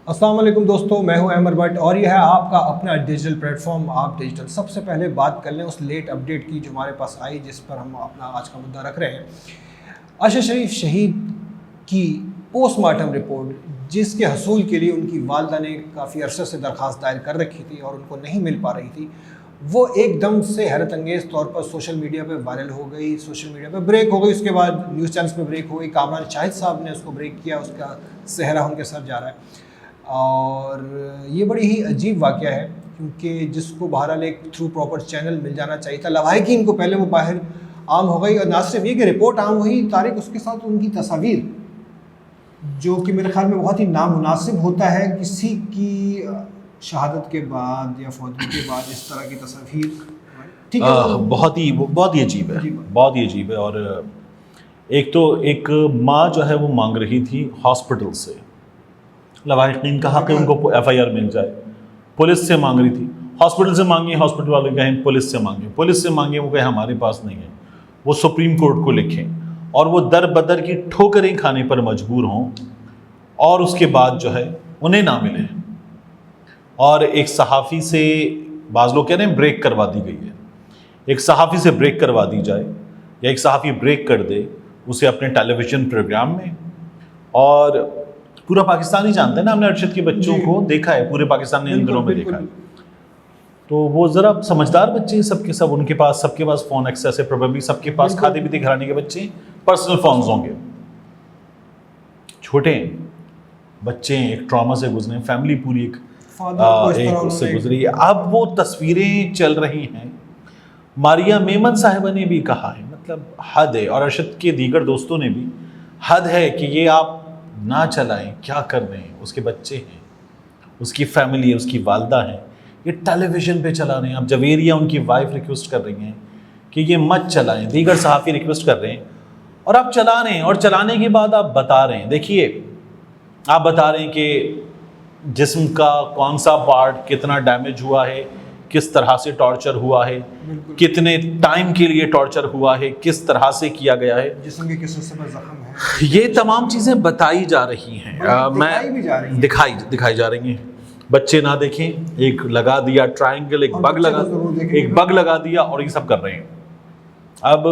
السلام علیکم دوستوں، میں ہوں احمد بٹ اور یہ ہے آپ کا اپنا ڈیجیٹل پلیٹ فارم آپ ڈیجیٹل۔ سب سے پہلے بات کر لیں اس لیٹ اپڈیٹ کی جو ہمارے پاس آئی، جس پر ہم اپنا آج کا مدعا رکھ رہے ہیں۔ ارشد شریف شہید کی پوسٹ مارٹم رپورٹ، جس کے حصول کے لیے ان کی والدہ نے کافی عرصے سے درخواست دائر کر رکھی تھی اور ان کو نہیں مل پا رہی تھی، وہ ایک دم سے حیرت انگیز طور پر سوشل میڈیا پہ وائرل ہو گئی، سوشل میڈیا پہ بریک ہو گئی، اس کے بعد نیوز چینلز پہ بریک ہو گئی۔ کامران شاہد صاحب نے اس کو بریک کیا، اس کا صحرا ان کے ساتھ جا رہا ہے اور یہ بڑی ہی عجیب واقعہ ہے، کیونکہ جس کو بہرحال ایک تھرو پراپر چینل مل جانا چاہیے تھا، لواحقین کو پہلے وہ باہر عام ہو گئی۔ اور نہ صرف یہ کہ رپورٹ عام ہوئی، طارق، اس کے ساتھ ان کی تصاویر، جو کہ میرے خیال میں بہت ہی نامناسب ہوتا ہے کسی کی شہادت کے بعد یا فوت کے بعد اس طرح کی تصاویر، ٹھیک ہے، بہت ہی عجیب ہے، بہت ہی عجیب ہے۔ اور ایک ماں جو ہے وہ مانگ رہی تھی ہاسپٹل سے، لواحقین کا حق ہے ان کو ایف آئی آر مل جائے، پولیس سے مانگ رہی تھی، ہاسپٹل سے مانگی، ہاسپٹل والے کہیں پولیس سے مانگیں، پولیس سے مانگیں، وہ کہیں ہمارے پاس نہیں ہے، وہ سپریم کورٹ کو لکھیں اور وہ در بدر کی ٹھوکریں کھانے پر مجبور ہوں اور اس کے بعد جو ہے انہیں نہ ملے۔ اور ایک صحافی سے، بعض لوگ کہہ رہے ہیں بریک کروا دی گئی ہے، ایک صحافی سے بریک کروا دی جائے یا ایک صحافی بریک کر دے اسے اپنے ٹیلی ویژن پروگرام میں۔ اور پورا پاکستان ہی جانتا ہے نا، ہم نے ارشد کے بچوں کو دیکھا ہے، پورے پاکستان نے ان دنوں میں دیکھا ہے، تو وہ ذرا سمجھدار بچے ہیں، سب کے سب ان کے پاس، سب کے پاس فون ایکسیس ہے، پروبیبلی سب کے پاس کھاتے پیتے گھرانے کے بچے ہیں، پرسنل فونز ہوں گے، چھوٹے ہیں بچے ہیں، ایک ٹراما سے گزرے، فیملی پوری ایک اس سے گزری ہے۔ اب وہ تصویریں چل رہی ہیں، ماریا میمن صاحبہ نے بھی کہا ہے، مطلب حد ہے، اور ارشد کے دیگر دوستوں نے بھی، حد ہے کہ یہ آپ نہ چلائیں، کیا کر رہے ہیں، اس کے بچے ہیں، اس کی فیملی ہے، اس کی والدہ ہیں، یہ ٹیلی ویژن پہ چلا رہے ہیں۔ اب جویریہ ان کی وائف ریکویسٹ کر رہی ہیں کہ یہ مت چلائیں، دیگر صحافی ریکویسٹ کر رہے ہیں، اور آپ چلا رہے ہیں، اور چلانے کے بعد آپ بتا رہے ہیں، دیکھیے آپ بتا رہے ہیں کہ جسم کا کون سا پارٹ کتنا ڈیمیج ہوا ہے، کس طرح سے ٹارچر ہوا ہے، کتنے ٹائم کے لیے ٹارچر ہوا ہے، کس طرح سے کیا گیا ہے، جسم کے کس حصے میں زخم ہے، یہ تمام چیزیں بتائی جا رہی ہیں، دکھائی جا رہی ہیں۔ بچے نہ دیکھیں، ایک لگا دیا ٹرائنگل، ایک بگ لگا دیا، اور یہ سب کر رہے ہیں۔ اب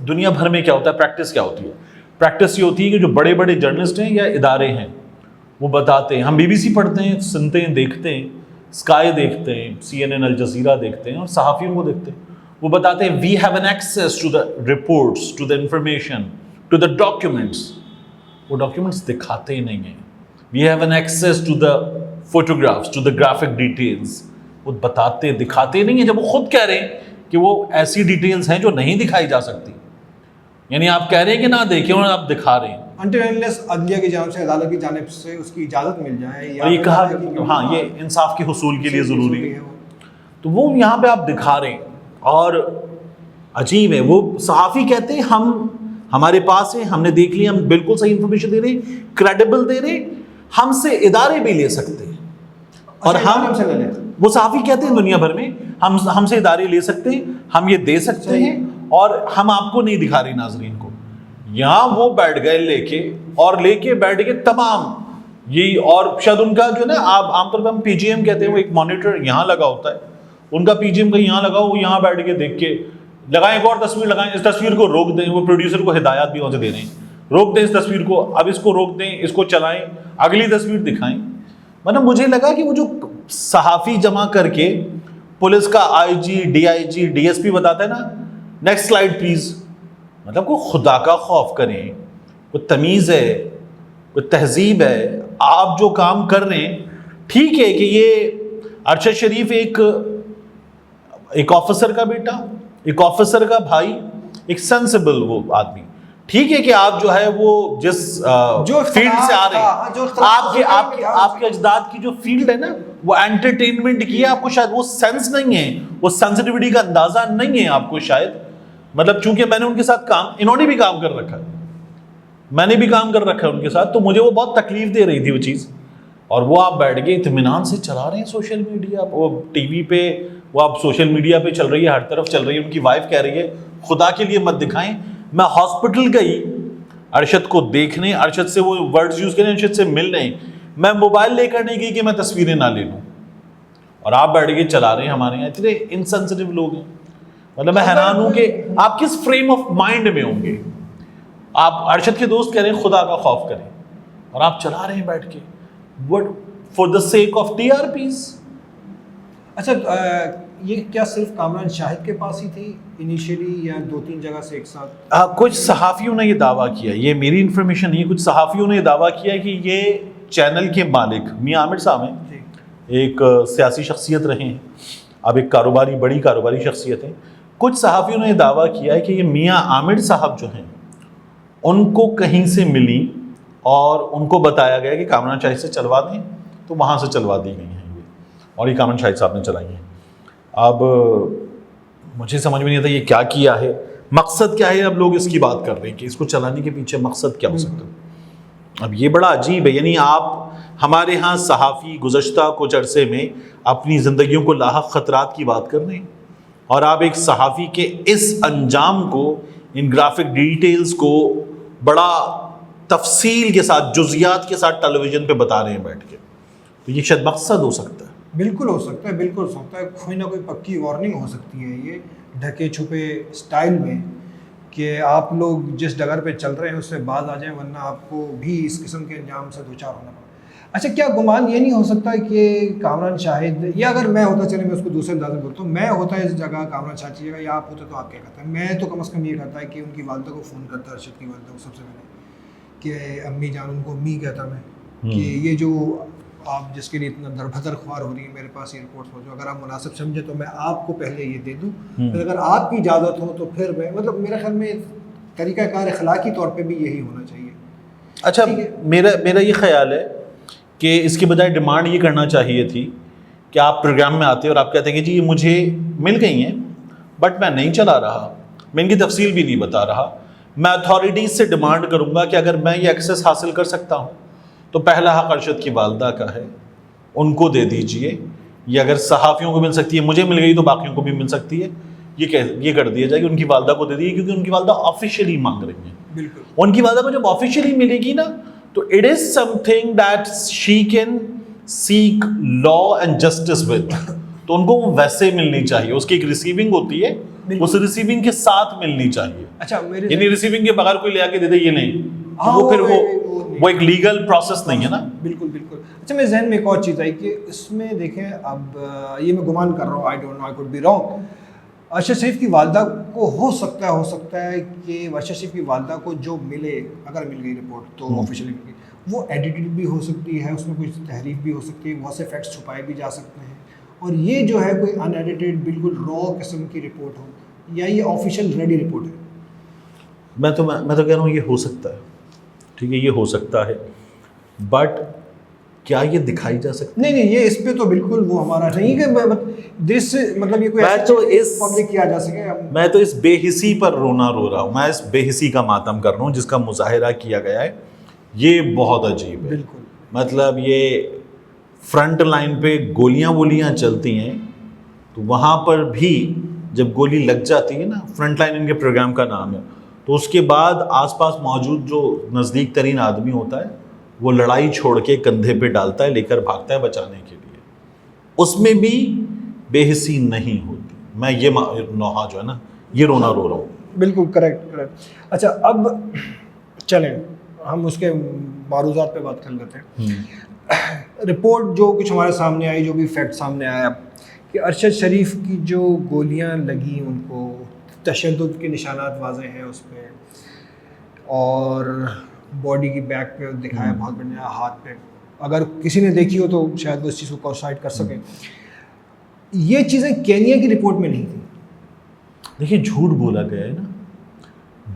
دنیا بھر میں کیا ہوتا ہے، پریکٹس کیا ہوتی ہے، پریکٹس یہ ہوتی ہے کہ جو بڑے بڑے جرنلسٹ ہیں یا ادارے ہیں وہ بتاتے ہیں، ہم بی بی سی پڑھتے ہیں، سنتے ہیں، دیکھتے ہیں، اسکائی دیکھتے ہیں، CNN الجزیرہ دیکھتے ہیں، اور صحافیوں کو دیکھتے ہیں، وہ بتاتے ہیں we have an access to the reports, to the information, to the documents, وہ ڈاکیومنٹس دکھاتے ہی نہیں ہیں۔ We have an access to the photographs, to the graphic details, وہ بتاتے دکھاتے نہیں ہیں، جب وہ خود کہہ رہے ہیں کہ وہ ایسی ڈیٹیلز ہیں جو نہیں دکھائی جا سکتی، یعنی آپ کہہ رہے ہیں کہ نہ دیکھیں اور آپ دکھا رہے ہیں۔ until unless عدلیہ کی جانب سے، عدالت کی جانب سے اس کی اجازت مل جائے، اور یہ کہا کہ ہاں یہ انصاف کے حصول کے لیے ضروری ہے، تو وہ یہاں پہ آپ دکھا رہے ہیں۔ اور عجیب ہے، وہ صحافی کہتے ہیں ہمارے پاس ہے، ہم نے دیکھ لیا، ہم بالکل صحیح انفارمیشن دے رہے ہیں، کریڈیبل دے رہے ہیں، ہم سے ادارے بھی لے سکتے ہیں، اور وہ صحافی کہتے ہیں دنیا بھر میں ہم سے ادارے لے سکتے ہیں، ہم یہ دے سکتے ہیں، اور ہم آپ کو نہیں دکھا رہے ناظرین کو۔ یہاں وہ بیٹھ گئے لے کے بیٹھ گئے تمام یہ، اور شاید ان کا جو نا، آپ عام طور پہ ہم پی جی ایم کہتے ہیں، وہ ایک مانیٹر یہاں لگا ہوتا ہے، ان کا پی جی ایم کا یہاں لگا، وہ یہاں بیٹھ کے دیکھ کے لگائیں، ایک اور تصویر لگائیں، اس تصویر کو روک دیں، وہ پروڈیوسر کو ہدایات بھی وہاں سے دے رہے ہیں، روک دیں اس تصویر کو، اب اس کو روک دیں، اس کو چلائیں، اگلی تصویر دکھائیں۔ مطلب مجھے لگا کہ وہ جو صحافی جمع کر کے پولیس کا I G, D I G, D S P بتاتا ہے نا، نیکسٹ سلائیڈ پلیز، مطلب کوئی خدا کا خوف کریں، کوئی تمیز ہے، کوئی تہذیب ہے، آپ جو کام کر رہے ہیں۔ ٹھیک ہے کہ یہ ارشد شریف ایک آفیسر کا بیٹا، ایک آفیسر کا بھائی، ایک سینسیبل وہ آدمی، ٹھیک ہے کہ آپ جو ہے وہ جس فیلڈ سے آ رہے ہیں، آپ کے اجداد کی جو فیلڈ ہے نا، وہ انٹرٹینمنٹ کی ہے، آپ کو شاید وہ سینس نہیں ہے، وہ سینسٹیوٹی کا اندازہ نہیں ہے آپ کو شاید، مطلب چونکہ میں نے ان کے ساتھ انہوں نے بھی کام کر رکھا ہے، میں نے بھی کام کر رکھا ہے ان کے ساتھ، تو مجھے وہ بہت تکلیف دے رہی تھی وہ چیز۔ اور وہ آپ بیٹھ کے اطمینان سے چلا رہے ہیں سوشل میڈیا، وہ ٹی وی پہ، وہ آپ سوشل میڈیا پہ چل رہی ہے، ہر طرف چل رہی ہے، ان کی وائف کہہ رہی ہے خدا کے لیے مت دکھائیں۔ میں ہاسپٹل گئی ارشد کو دیکھنے، ارشد سے وہ ورڈز یوز کریں، ارشد سے ملنے، میں موبائل لے کر نہیں گئی کہ میں تصویریں نہ لے لوں, اور آپ بیٹھ کے چلا رہے ہیں. ہمارے یہاں اتنے انسینسٹیو لوگ ہیں, مطلب میں حیران ہوں کہ آپ کس فریم آف مائنڈ میں ہوں گے. آپ ارشد کے دوست کہہ رہے ہیں خدا کا خوف کریں, اور آپ چلا رہے ہیں بیٹھ کے what for the sake of TRPs. اچھا یہ کیا صرف کامران شاہد کے پاس ہی تھی انیشیلی یا 2-3 جگہ سے ایک ساتھ؟ کچھ صحافیوں نے یہ دعویٰ کیا, یہ میری انفارمیشن نہیں ہے, کچھ صحافیوں نے یہ دعویٰ کیا کہ یہ چینل کے مالک میاں عامر صاحب ہیں, ایک سیاسی شخصیت رہے ہیں, اب ایک بڑی کاروباری شخصیت ہیں. کچھ صحافیوں نے یہ دعویٰ کیا ہے کہ یہ میاں عامر صاحب جو ہیں ان کو کہیں سے ملی اور ان کو بتایا گیا کہ کامران شاہد سے چلوا دیں, تو وہاں سے چلوا دی گئی ہیں یہ, اور یہ کامران شاہد صاحب نے چلائی ہیں. اب مجھے سمجھ میں نہیں آتا یہ کیا کیا ہے, مقصد کیا ہے. اب لوگ اس کی بات کر رہے ہیں کہ اس کو چلانے کے پیچھے مقصد کیا ہو سکتا ہے. اب یہ بڑا عجیب ہے, یعنی آپ ہمارے ہاں صحافی گزشتہ کچھ عرصے میں اپنی زندگیوں کو لاحق خطرات کی بات کر رہے ہیں, اور آپ ایک صحافی کے اس انجام کو, ان گرافک ڈیٹیلز کو بڑا تفصیل کے ساتھ, جزیات کے ساتھ ٹیلی ویژن پہ بتا رہے ہیں بیٹھ کے. تو یہ شاید مقصد ہو سکتا ہے. بالکل ہو سکتا ہے, بالکل ہو سکتا ہے. کوئی نہ کوئی پکی وارننگ ہو سکتی ہے یہ ڈھکے چھپے اسٹائل میں, کہ آپ لوگ جس ڈگر پہ چل رہے ہیں اس سے باز آ جائیں, ورنہ آپ کو بھی اس قسم کے انجام سے دوچار ہونا پڑا. اچھا کیا گمان یہ نہیں ہو سکتا کہ کامران شاہد, یا اگر میں ہوتا, چلے میں اس کو دوسرے انداز میں بولتا ہوں, میں ہوتا اس جگہ کامران شاہد کی جگہ, یا آپ ہوتے تو آپ کیا کرتے ہیں؟ میں تو کم از کم یہ کرتا ہے کہ ان کی والدہ کو فون کرتا, ارشد کی والدہ کو سب سے پہلے, کہ امی جان, ان کو امی کہتا میں, کہ یہ جو آپ جس کے لیے اتنا دربدر خوار ہو رہی ہے, میرے پاس یہ رپورٹس ہو, جو اگر آپ مناسب سمجھے تو میں آپ کو پہلے یہ دے دوں, پھر اگر آپ کی اجازت ہو تو پھر میں, مطلب میرے خیال میں طریقہ کار اخلاقی طور پہ بھی یہی ہونا چاہیے. اچھا میرا یہ خیال ہے کہ اس کے بجائے ڈیمانڈ یہ کرنا چاہیے تھی کہ آپ پروگرام میں آتے اور آپ کہتے ہیں کہ جی یہ مجھے مل گئی ہیں بٹ میں نہیں چلا رہا, میں ان کی تفصیل بھی نہیں بتا رہا. میں اتھارٹیز سے ڈیمانڈ کروں گا کہ اگر میں یہ ایکسیس حاصل کر سکتا ہوں تو پہلا حق ارشد کی والدہ کا ہے, ان کو دے دیجئے. یہ اگر صحافیوں کو مل سکتی ہے, مجھے مل گئی تو باقیوں کو بھی مل سکتی ہے, یہ کر دیا جائے کہ ان کی والدہ کو دے دیجیے, کیونکہ ان کی والدہ آفیشیلی مانگ رہی ہیں. بالکل, ان کی والدہ کو جب آفیشیلی ملے گی نا تو it is something that she can seek law and justice with, تو ان کو وہ ویسے ملنی چاہیے. اس کی ایک ریسیونگ ہوتی ہے, اس ریسیونگ کے ساتھ ملنی چاہیے. اچھا یعنی ریسیونگ کے بغیر کوئی لے آ کے دے دے یہ نہیں, وہ پھر وہ ایک لیگل پروسیس نہیں ہے نا. بالکل بالکل. اچھا میرے ذہن میں ایک اور چیز آئی کہ اس میں دیکھیں, اب یہ میں گمان کر رہا ہوں, I don't know, I could be wrong, Arshad Sharif کی والدہ کو ہو سکتا ہے کہ ارشد شریف کی والدہ کو جو ملے, اگر مل گئی رپورٹ تو آفیشیلی مل گئی, وہ ایڈیٹڈ بھی ہو سکتی ہے, اس میں کچھ تحریف بھی ہو سکتی ہے, بہت سے فیکٹس چھپائے بھی جا سکتے ہیں, اور یہ جو ہے کوئی ان ایڈیٹڈ بالکل را قسم کی رپورٹ ہو, یا یہ آفیشیل ریڈی رپورٹ ہے. میں تو کہہ رہا ہوں یہ ہو سکتا ہے, ٹھیک ہے, یہ ہو سکتا ہے, بٹ کیا یہ دکھائی جا سکتی؟ نہیں, یہ اس پہ تو بالکل وہ ہمارا نہیں کہ مطلب یہ کوئی پبلک کیا جا سکے. میں تو اس بے حسی پر رونا رو رہا ہوں, میں اس بے حسی کا ماتم کر رہا ہوں جس کا مظاہرہ کیا گیا ہے. یہ بہت عجیب ہے. بالکل, مطلب یہ فرنٹ لائن پہ گولیاں چلتی ہیں, تو وہاں پر بھی جب گولی لگ جاتی ہے نا, فرنٹ لائن ان کے پروگرام کا نام ہے, تو اس کے بعد آس پاس موجود جو نزدیک ترین آدمی ہوتا ہے وہ لڑائی چھوڑ کے کندھے پہ ڈالتا ہے, لے کر بھاگتا ہے بچانے کے لیے. اس میں بھی بے حسی نہیں ہوتی. میں یہ نوحہ جو ہے نا, یہ رونا رو رہا ہوں. بالکل کریکٹ. اچھا اب چلیں ہم اس کے معروضات پہ بات کر لیتے ہیں. رپورٹ جو کچھ ہمارے سامنے آئی, جو بھی فیکٹ سامنے آیا کہ ارشد شریف کی جو گولیاں لگیں ان کو تشدد کے نشانات واضح ہیں اس پہ, اور باڈی کی بیک پہ دکھایا بہت بڑھیا, ہاتھ پہ. اگر کسی نے دیکھی ہو تو شاید وہ اس چیز کو کانسائڈ کر سکیں. یہ چیزیں کینیا کی رپورٹ میں نہیں تھیں. دیکھیے جھوٹ بولا گیا ہے نا,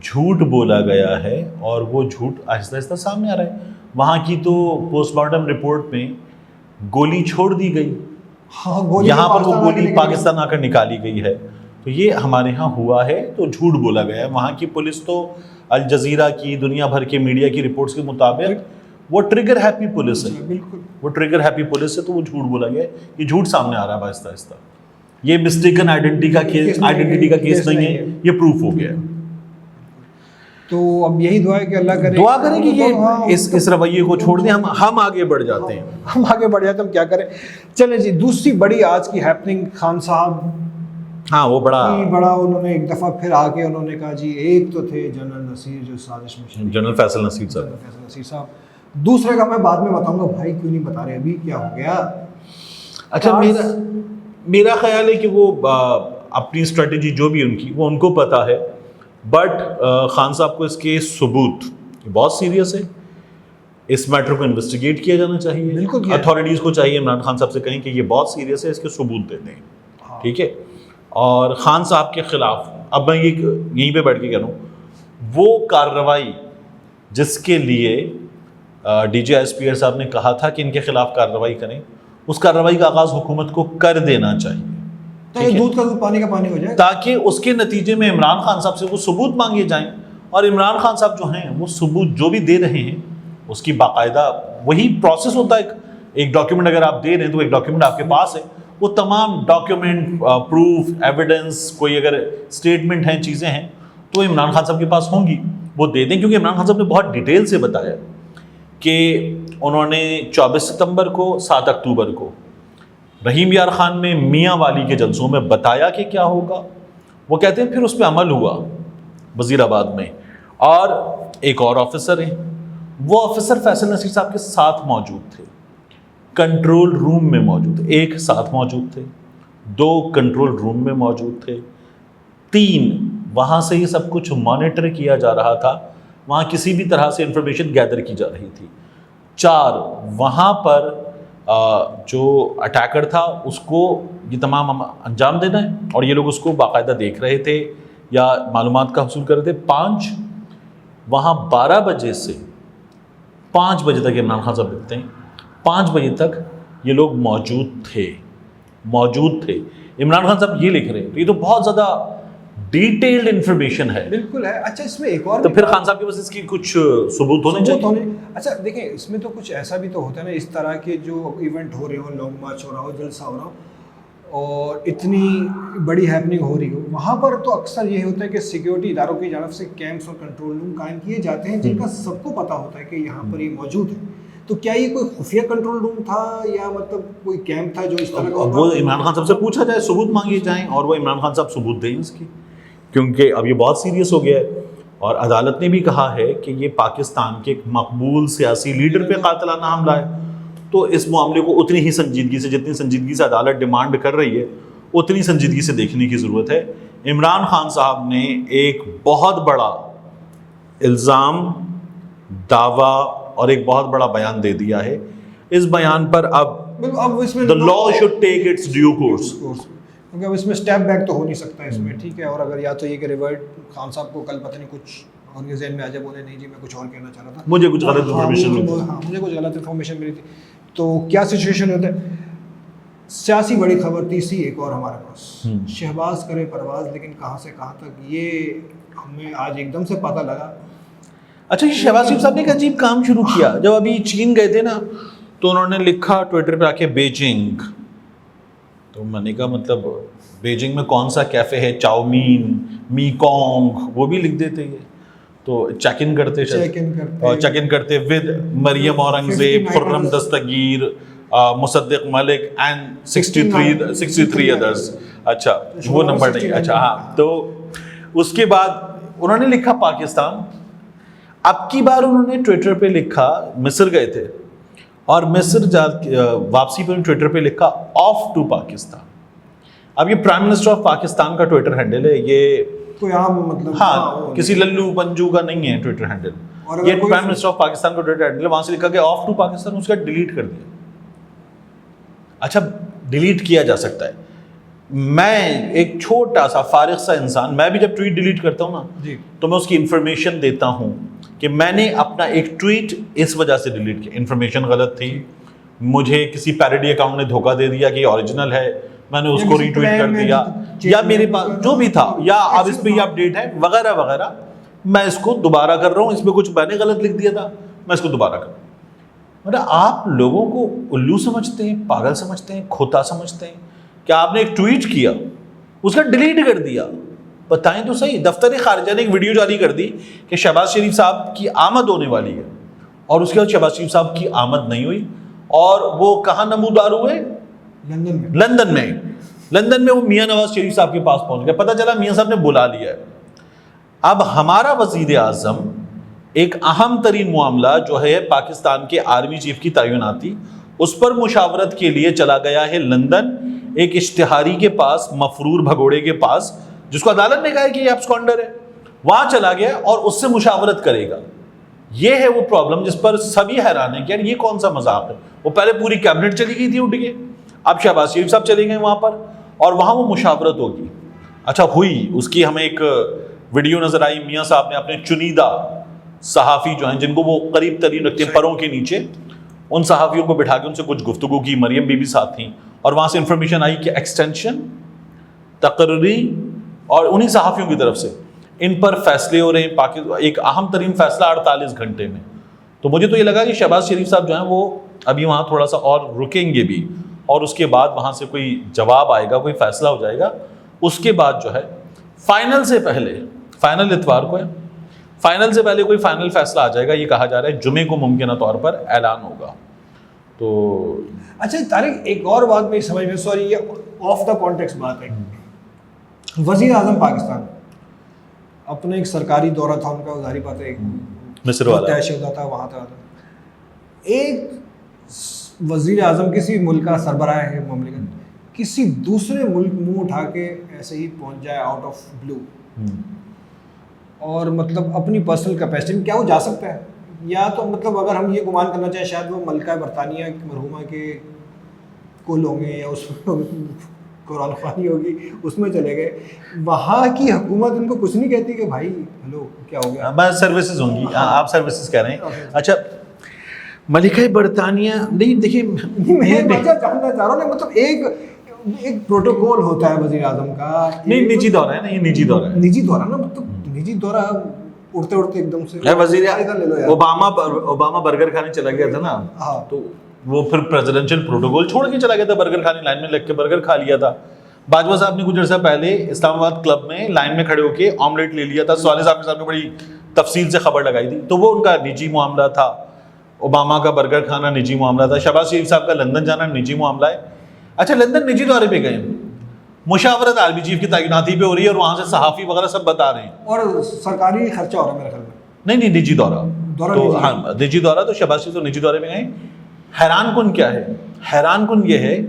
جھوٹ بولا گیا ہے, اور وہ جھوٹ آہستہ آہستہ سامنے آ رہا ہے. وہاں کی تو پوسٹ مارٹم رپورٹ میں گولی چھوڑ دی گئی, یہاں پر وہ گولی پاکستان آ کر نکالی گئی ہے. تو یہ ہمارے ہاں ہوا ہے تو جھوٹ بولا گیا ہے. وہاں کی پولیس تو الجزیرہ کی, دنیا بھر کے میڈیا کی رپورٹس کے مطابق وہ ٹریگر ہیپی پولیس ہے. بالکل, وہ ٹریگر ہیپی پولیس ہے, تو وہ جھوٹ بولا گیا ہے. یہ جھوٹ سامنے آ رہا ہے آہستہ آہستہ. یہ مسٹیکن آئیڈینٹی کا کیس نہیں ہے, یہ پروف ہو گیا. تو اب یہی دعا ہے کہ اللہ کرے دعا کریں کہ یہ اس رویے کو چھوڑ دیں, ہم آگے بڑھ جاتے ہیں. ہم آگے بڑھ جاتے ہیں, ہم کیا کریں. چلیں جی, دوسری بڑی آج کی ہیپننگ, خان صاحب ہاں وہ بڑا انہوں نے ایک دفعہ پھر آ کے انہوں نے کہا جی ایک تو تھے جنرل نصیر جو سازش میں, جنرل فیصل نصیر صاحب, دوسرے کا میں بعد میں بتاؤں گا. بھائی کیوں نہیں بتا رہے ابھی, کیا ہو گیا؟ اچھا میرا خیال ہے کہ وہ اپنی اسٹریٹجی جو بھی ان کی وہ ان کو پتا ہے, بٹ خان صاحب کو اس کے ثبوت بہت سیریس ہے, اس میٹر کو انویسٹیگیٹ کیا جانا چاہیے. بالکل اتھارٹیز کو چاہیے عمران خان صاحب سے کہیں کہ یہ بہت سیریس ہے, اس کے ثبوت دے دیں. ٹھیک ہے. اور خان صاحب کے خلاف اب میں یہیں پہ بیٹھ کے کہہ رہا ہوں, وہ کارروائی جس کے لیے ڈی جی ایس پی صاحب نے کہا تھا کہ ان کے خلاف کارروائی کریں, اس کارروائی کا آغاز حکومت کو کر دینا چاہیے, دودھ کا دودھ پانی کا پانی ہو جائے, تاکہ اس کے نتیجے میں عمران خان صاحب سے وہ ثبوت مانگے جائیں. اور عمران خان صاحب جو ہیں وہ ثبوت جو بھی دے رہے ہیں اس کی باقاعدہ وہی پروسیس ہوتا ہے. ایک ڈاکیومنٹ اگر آپ دے رہے ہیں تو ایک ڈاکیومنٹ آپ کے پاس ہے, وہ تمام ڈاکیومنٹ, پروف, ایویڈنس, کوئی اگر اسٹیٹمنٹ ہیں, چیزیں ہیں تو عمران خان صاحب کے پاس ہوں گی, وہ دے دیں. کیونکہ عمران خان صاحب نے بہت ڈیٹیل سے بتایا کہ انہوں نے 24 ستمبر کو 7 اکتوبر کو رحیم یار خان میں میاں والی کے جلسوں میں بتایا کہ کیا ہوگا. وہ کہتے ہیں پھر اس پہ عمل ہوا وزیر آباد میں. اور ایک اور آفیسر ہیں, وہ آفیسر فیصل نصیر صاحب کے ساتھ موجود تھے, کنٹرول روم میں موجود تھے. ایک ساتھ موجود تھے, 2 کنٹرول روم میں موجود تھے, 3 وہاں سے یہ سب کچھ مانیٹر کیا جا رہا تھا, وہاں کسی بھی طرح سے انفارمیشن گیدر کی جا رہی تھی, 4 وہاں پر جو اٹیکر تھا اس کو یہ تمام انجام دینا ہے اور یہ لوگ اس کو باقاعدہ دیکھ رہے تھے یا معلومات کا حصول کر رہے تھے. 5 وہاں 12 بجے سے 5 بجے تک عمران خان صاحب لکھتے ہیں 5 بجے تک یہ لوگ موجود تھے. عمران خان صاحب یہ لکھ رہے ہیں, تو یہ تو بہت زیادہ ڈیٹیلڈ انفارمیشن ہے. بالکل ہے. اچھا اس میں ایک اور تو پھر خان صاحب کے پاس اس کی کچھ ثبوت ہونے چاہیے. اچھا دیکھیں, اس میں تو کچھ ایسا بھی تو ہوتا ہے نا, اس طرح کے جو ایونٹ ہو رہے ہوں, لانگ مارچ ہو رہا ہو, جلسہ ہو رہا ہو, اور اتنی بڑی ہیپننگ ہو رہی ہو, وہاں پر تو اکثر یہ ہوتا ہے کہ سیکیورٹی اداروں کی جانب سے کیمپس اور کنٹرول روم قائم کیے جاتے ہیں جن کا سب کو پتہ ہوتا ہے کہ یہاں پر یہ موجود ہے. تو کیا یہ کوئی خفیہ کنٹرول روم تھا یا مطلب کوئی کیمپ تھا جو اس طرح کا؟ وہ عمران خان صاحب سے پوچھا جائے, ثبوت مانگے جائیں اور وہ عمران خان صاحب ثبوت دیں اس کی, کیونکہ اب یہ بہت سیریس ہو گیا ہے. اور عدالت نے بھی کہا ہے کہ یہ پاکستان کے ایک مقبول سیاسی لیڈر پہ قاتلانہ حملہ ہے, تو اس معاملے کو اتنی ہی سنجیدگی سے, جتنی سنجیدگی سے عدالت ڈیمانڈ کر رہی ہے, اتنی سنجیدگی سے دیکھنے کی ضرورت ہے. عمران خان صاحب نے ایک بہت بڑا الزام, دعویٰ اور ایک بہت بڑا بیان دے دیا ہے. اس بیان پر اب the law should take its due course. کیونکہ اب اس میں اسٹیپ بیک تو ہو نہیں سکتا اس میں, ٹھیک ہے. اور اگر یا تو یہ کہ ریورٹ خان صاحب کو کل پتہ نہیں کچھ اور یہ ذہن میں آ جائے, بولے نہیں جی میں کچھ اور کہنا چاہ رہا تھا, مجھے کچھ غلط انفارمیشن ملی, مجھے کچھ غلط انفارمیشن ملی تھی, تو کیا سچویشن ہوتا ہے. سیاسی بڑی خبر تیسری ایک اور ہمارے پاس, شہباز کرے پرواز لیکن کہاں سے کہاں تک, یہ ہمیں آج ایک دم سے پتہ لگا. اچھا یہ شہباز شریف صاحب نے ایک عجیب کام شروع کیا. جب ابھی چین گئے تھے نا, تو انہوں نے لکھا ٹویٹر پہ آ کے بیجنگ, تو میں نے کہا مطلب بیجنگ میں کون سا کیفے ہے, چاؤمین, میکونگ, وہ بھی لکھ دیتے یہ. تو چیک ان کرتے with Maryam Aurangzeb, Khurram Dastgir, Musadiq Malik and 63 ادرس. اچھا وہ نمبر نہیں, اچھا ہاں. تو اس کے بعد انہوں نے لکھا پاکستان. اب کی بار انہوں نے ٹویٹر پہ لکھا, مصر گئے تھے اور مصر واپسی پہ ٹویٹر پہ لکھا آف ٹو پاکستان. اب یہ پرائم منسٹر آف پاکستان کا ٹویٹر ہینڈل ہے, یہ کوئی عام مطلب ہاں کسی للو پنجو کا نہیں ہے ٹویٹر ہینڈل, یہ پرائم منسٹر آف پاکستان کا ٹویٹر ہینڈل ہے. وہاں سے لکھا گیا آف ٹو پاکستان, اس کا ڈیلیٹ کر دیا. اچھا ڈیلیٹ کیا جا سکتا ہے. میں ایک چھوٹا سا فارغ سا انسان, میں بھی جب ٹویٹ ڈیلیٹ کرتا ہوں نا تو میں اس کی انفارمیشن دیتا ہوں کہ میں نے اپنا ایک ٹویٹ اس وجہ سے ڈیلیٹ کیا, انفارمیشن غلط تھی, مجھے کسی پیروڈی اکاؤنٹ نے دھوکہ دے دیا کہ یہ اوریجنل ہے, میں نے اس کو ری ٹویٹ کر دیا, یا میرے پاس جو بھی تھا, یا اب اس پہ یہ اپڈیٹ ہے وغیرہ وغیرہ, میں اس کو دوبارہ کر رہا ہوں. اس میں کچھ میں نے غلط لکھ دیا تھا, میں اس کو دوبارہ کر رہا ہوں. مطلب آپ لوگوں کو الو سمجھتے ہیں, پاگل سمجھتے ہیں, کھوتا سمجھتے ہیں کہ آپ نے ایک ٹویٹ کیا, اس کا ڈیلیٹ کر دیا. بتائیں تو صحیح. دفتر خارجہ نے ایک ویڈیو جاری کر دی کہ شہباز شریف صاحب کی آمد ہونے والی ہے, اور اس کے بعد شہباز شریف صاحب کی آمد نہیں ہوئی, اور وہ کہاں نمودار ہوئے؟ لندن میں وہ میاں نواز شریف صاحب کے پاس پہنچ گئے. پتہ چلا میاں صاحب نے بلا لیا ہے. اب ہمارا وزیر اعظم ایک اہم ترین معاملہ جو ہے پاکستان کے آرمی چیف کی تعیناتی, اس پر مشاورت کے لیے چلا گیا ہے لندن, ایک اشتہاری کے پاس, مفرور بھگوڑے کے پاس, جس کو عدالت نے کہا ہے کہ یہ ابسکانڈر ہے, وہاں چلا گیا اور اس سے مشاورت کرے گا. یہ ہے وہ پرابلم جس پر سبھی حیران ہیں کہ یار یہ کون سا مذاق ہے. وہ پہلے پوری کیبنٹ چلی گئی تھی اٹھ کے, اب شہباز شریف صاحب چلے گئے وہاں پر, اور وہاں وہ مشاورت ہوگی. اچھا ہوئی, اس کی ہمیں ایک ویڈیو نظر آئی, میاں صاحب نے اپنے چنیدہ صحافی جو ہیں جن کو وہ قریب ترین رکھتے ہیں پروں کے نیچے, ان صحافیوں کو بٹھا کے ان سے کچھ گفتگو کی. مریم بی بی ساتھ تھیں, اور وہاں سے انفارمیشن آئی کہ ایکسٹینشن, تقرری, اور انہی صحافیوں کی طرف سے ان پر فیصلے ہو رہے ہیں. ایک اہم ترین فیصلہ 48 گھنٹے میں. تو مجھے تو یہ لگا کہ شہباز شریف صاحب جو ہیں وہ ابھی وہاں تھوڑا سا اور رکیں گے بھی, اور اس کے بعد وہاں سے کوئی جواب آئے گا, کوئی فیصلہ ہو جائے گا. اس کے بعد جو ہے فائنل سے پہلے, فائنل اتوار کو ہے, فائنل سے پہلے کوئی فائنل فیصلہ آ جائے گا. یہ کہا جا رہا ہے جمعے کو ممکنہ طور پر اعلان ہوگا. تو اچھا طارق, ایک اور بات میری سمجھ میں, سوری یہ آف دا کانٹیکسٹ بات ہے, وزیر اعظم پاکستان اپنا ایک سرکاری دورہ تھا ان کا, ظاہری بات ہے مصر والا طے شدہ تھا, وہاں تھا. ایک وزیر اعظم کسی ملک کا سربراہ ہے مملکت, کسی دوسرے ملک منہ اٹھا کے ایسے ہی پہنچ جائے آؤٹ آف بلو, اور مطلب اپنی پرسنل کیپیسٹی میں, کیا وہ جا سکتا ہے؟ یا تو مطلب اگر ہم یہ گمان کرنا چاہیں شاید وہ ملکہ برطانیہ مرحومہ کے کل ہوں گے, یا اس قرآن خوانی ہوگی, اس میں چلے گئے. وہاں کی حکومت ان کو کچھ نہیں کہتی کہ بھائی ہلو کیا ہو گیا؟ بس سروسز ہوں گی, آپ سروسز کہہ رہے ہیں. اچھا ملکہ برطانیہ نہیں, دیکھیے میں جاننا چاہ رہا ہوں, مطلب ایک پروٹوکول ہوتا ہے وزیر اعظم کا. نہیں نجی دورہ ہے نا, یہ نجی دورہ ہے. نجی دورہ نا, مطلب نجی دورہ اڑتے اڑتے ایک دم سے وزیر اوباما برگر کھانے چلا گیا تھا نا, تو وہ پھر پریزیڈنشل پروٹوکول چھوڑ کے چلا گیا تھا, برگر کھانے لائن میں لگ کے برگر کھا لیا تھا. باجوہ صاحب نے کچھ عرصہ پہلے اسلام آباد کلب میں لائن میں کھڑے ہو کے آملیٹ لے لیا تھا. سوالے صاحب کے سامنے بڑی تفصیل سے خبر لگائی تھی. تو وہ ان کا نجی معاملہ تھا. اوباما کا برگر کھانا نجی معاملہ تھا. شہباز شریف صاحب کا لندن جانا نجی معاملہ ہے. اچھا لندن نجی دورے پہ گئے, مشاورت آرمی چیف کی تعیناتی پہ ہو رہی ہے, اور وہاں سے صحافی وغیرہ سب بتا رہے ہیں, اور سرکاری خرچہ ہو رہا ہے میرے خیال میں. نہیں نجی دورہ, تو ہاں نجی دورہ, تو شہباز شریف تو نجی دورے میں گئے. حیران کن کیا ہے, حیران کن یہ ہے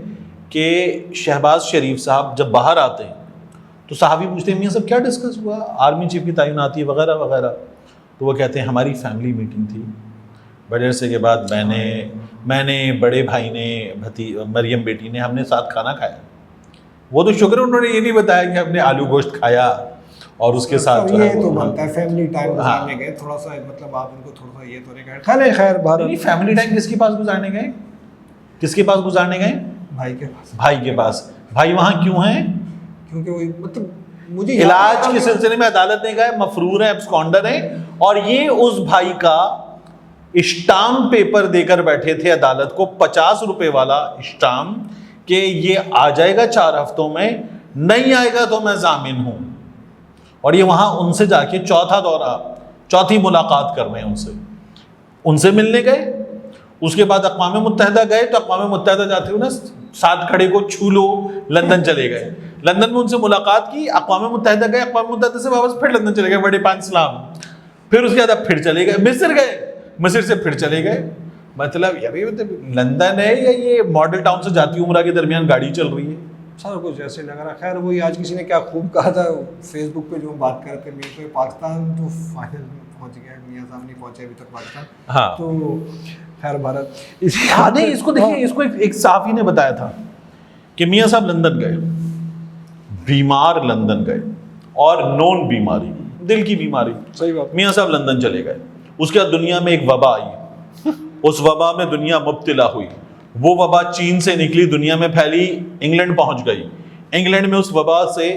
کہ شہباز شریف صاحب جب باہر آتے ہیں تو صحافی پوچھتے ہیں میاں صاحب کیا ڈسکس ہوا, آرمی چیف کی تعیناتی وغیرہ وغیرہ. تو وہ کہتے ہیں ہماری فیملی میٹنگ تھی, بڑے عرصے کے بعد میں نے بڑے بھائی نے, مریم بیٹی نے, ہم نے ساتھ کھانا کھایا. وہ تو شکر انہوں نے یہ نہیں بتایا کہ ہم نے آلو گوشت کھایا اور اس کے ساتھ جو ہے یہ تو بنتا ہے فیملی ٹائم گزارنے گئے تھوڑا سا, مطلب آپ ان کو تھوڑا سا یہ تو نہیں کہہ خیر بہرحال نہیں. فیملی ٹائم کس کے پاس گزارنے گئے, کس کے پاس گزارنے گئے؟ بھائی کے پاس. بھائی کے پاس. بھائی وہاں کیوں ہیں؟ کیونکہ وہ مطلب مجھے علاج کے سلسلے میں عدالت نے کہا ہے مفرور ہیں, ابسکانڈر ہیں, اور یہ اس بھائی کا اسٹامپ پیپر دے کر بیٹھے تھے عدالت کو, 50 روپے والا اسٹامپ, کہ یہ آ جائے گا 4 ہفتوں میں, نہیں آئے گا تو میں ضامن ہوں. اور یہ وہاں ان سے جا کے چوتھا دورہ, چوتھی ملاقات کر رہے ہیں ان سے ملنے گئے. اس کے بعد اقوام متحدہ گئے, تو اقوام متحدہ جاتے ہوئے نا ساتھ کھڑے کو چھو لو, لندن چلے گئے. لندن میں ان سے ملاقات کی, اقوام متحدہ گئے, اقوام متحدہ سے واپس پھر لندن چلے گئے, بڑے پان سلام. پھر اس کے بعد پھر چلے گئے مصر گئے, مصر سے پھر چلے گئے. مطلب یار لندن ہے یا یہ ماڈل ٹاؤن سے جاتی عمرہ کے درمیان گاڑی چل رہی ہے؟ سر کچھ ایسے لگ رہا. خیر وہی آج کسی نے کیا خوب کہا تھا فیس بک پہ جو ہم بات کر رہے تھے, پاکستان تو فائنل میں پہنچ گیا, میاں صاحب نہیں پہنچے ابھی تک پاکستان. ہاں تو خیر بھارت نہیں, اس کو دیکھیے, اس کو ایک صحافی نے بتایا تھا کہ میاں صاحب لندن گئے, بیمار لندن گئے, اور نون بیماری, دل کی بیماری, صحیح بات. میاں صاحب لندن چلے گئے. اس کے بعد دنیا میں ایک وبا آئی, اس وبا میں دنیا مبتلا ہوئی. وہ وبا چین سے نکلی, دنیا میں پھیلی, انگلینڈ پہنچ گئی. انگلینڈ میں اس وبا سے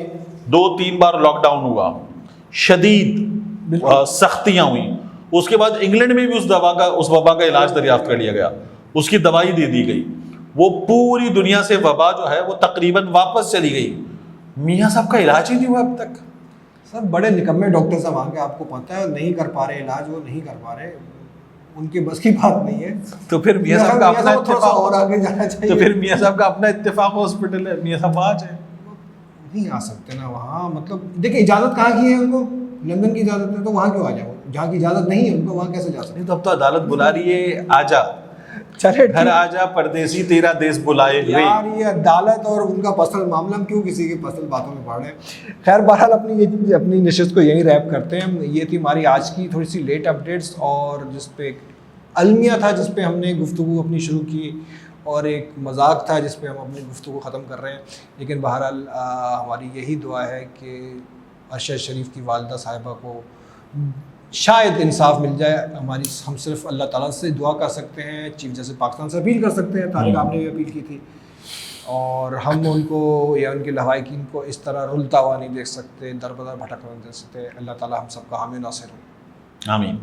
2-3 بار لاک ڈاؤن ہوا, شدید سختیاں ہوئیں. اس کے بعد انگلینڈ میں بھی اس وبا کا علاج دریافت کر لیا گیا, اس کی دوائی دے دی گئی. وہ پوری دنیا سے وبا جو ہے وہ تقریباً واپس چلی گئی. میاں صاحب کا علاج ہی نہیں ہوا اب تک. سر بڑے نکمے ڈاکٹرز ہیں وہاں کے، آپ کو پتہ ہے، نہیں کر پا رہے علاج، وہ نہیں کر پا رہے، ان کی بس کی بات نہیں ہے. تو پھر میاں صاحب کا اپنا اتفاق اور آگے جانا چاہیے. تو پھر میاں صاحب کا اپنا اتفاق ہاسپٹل ہے، میاں صاحب وہاں جائیں. نہیں آ سکتے نا وہاں، مطلب دیکھیں اجازت کہاں کی ہے ان کو، لندن کی اجازت ہے تو وہاں کیوں آ جاؤ، جہاں کی اجازت نہیں ہے ان کو وہاں کیسے جا سکتے؟ نہیں تو اب تو عدالت بلا رہی ہے، آ جا چلے گھر آ جا، پردیسی تیرا دیس بلائے رے. یار یہ عدالت اور ان کا پرسنل معاملہ، ہم کیوں کسی کی پرسنل باتوں میں پڑھ رہے ہیں. خیر بہرحال اپنی نشست کو یہیں ریپ کرتے ہیں. یہ تھی ہماری آج کی تھوڑی سی لیٹ اپڈیٹس، اور جس پہ ایک المیہ تھا جس پہ ہم نے گفتگو اپنی شروع کی، اور ایک مذاق تھا جس پہ ہم اپنی گفتگو ختم کر رہے ہیں. لیکن بہرحال ہماری یہی دعا ہے کہ ارشد شریف کی والدہ صاحبہ کو شاید انصاف مل جائے. ہم صرف اللہ تعالیٰ سے دعا کر سکتے ہیں، چیف جسٹس پاکستان سے اپیل کر سکتے ہیں، طارق آپ نے بھی اپیل کی تھی، اور ہم ان کو یا ان کے لواحقین کو اس طرح رلتا ہوا نہیں دیکھ سکتے، در بدر بھٹک نہیں دیکھ سکتے. اللہ تعالیٰ ہم سب کا حامی ناصر ہو. آمین.